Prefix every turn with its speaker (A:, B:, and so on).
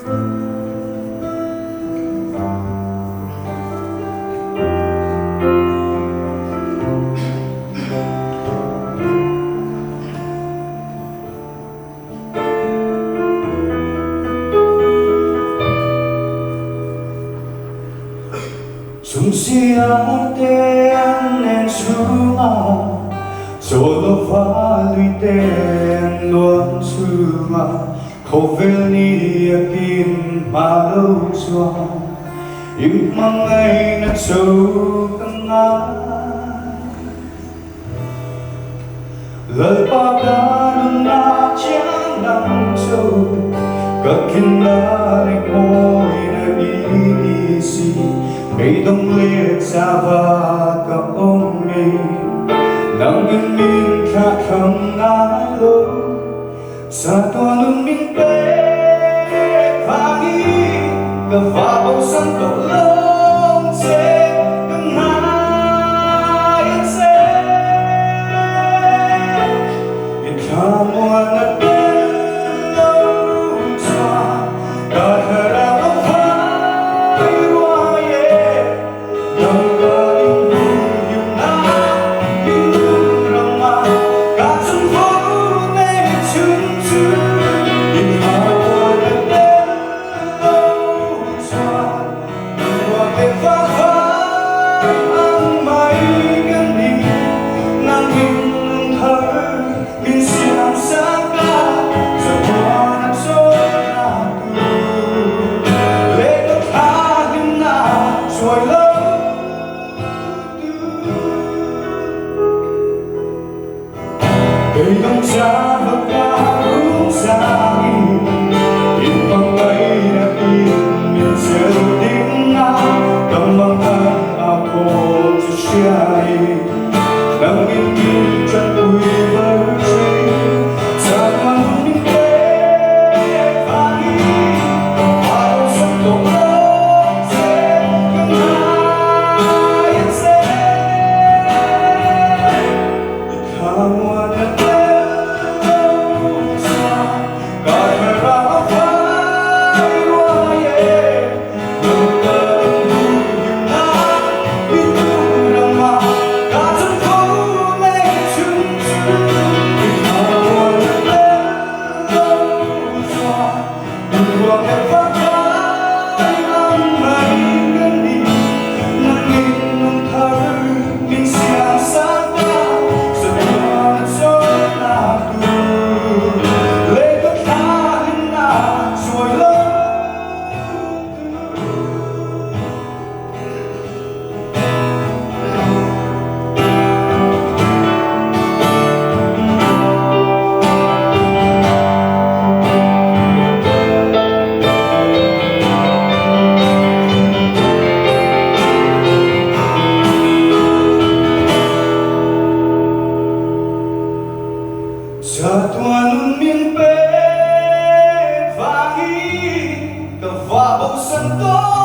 A: Zum siate en suma solo falite non suma Kovelni akin maloswa Yung mangay na sokangan Lalpagan na dyan ng so Kakinarik mo'y nag-iisi May donglit sa pagkaumi Nang imin ka kang nalo Sa tuanong mingpe Pagi Kavabaw sang tolong se Kamayan se Ikamo na pelo sa Kaharap ang haywaye Yang galing yung na Pinurama Katsong hone chunchu Ikamo na pelo sa Nuwake pahal ang may gani Nang inong thar Minsiang saka Sa buwan at sonatu Lego kahim na Soy love Kayong sa magkarong sa akin Ibang may natin din na Kamangan ako sa siyahin Nang hindi dyan ko'y virgin Sa manumingke Pangin Kapag sa tulong sa kanayan sa Ikaw na telo sa Kaharap ay waye Nang kalungin na Pinurama Katsong hone chunchu Ikaw na telo sa Nuwake pahal ang may gani Nang inong thar Minsiang saka Sa buwan at sonatu Lego kahit na soy love Sa tuanong mingpe Pagi Kavabaw santo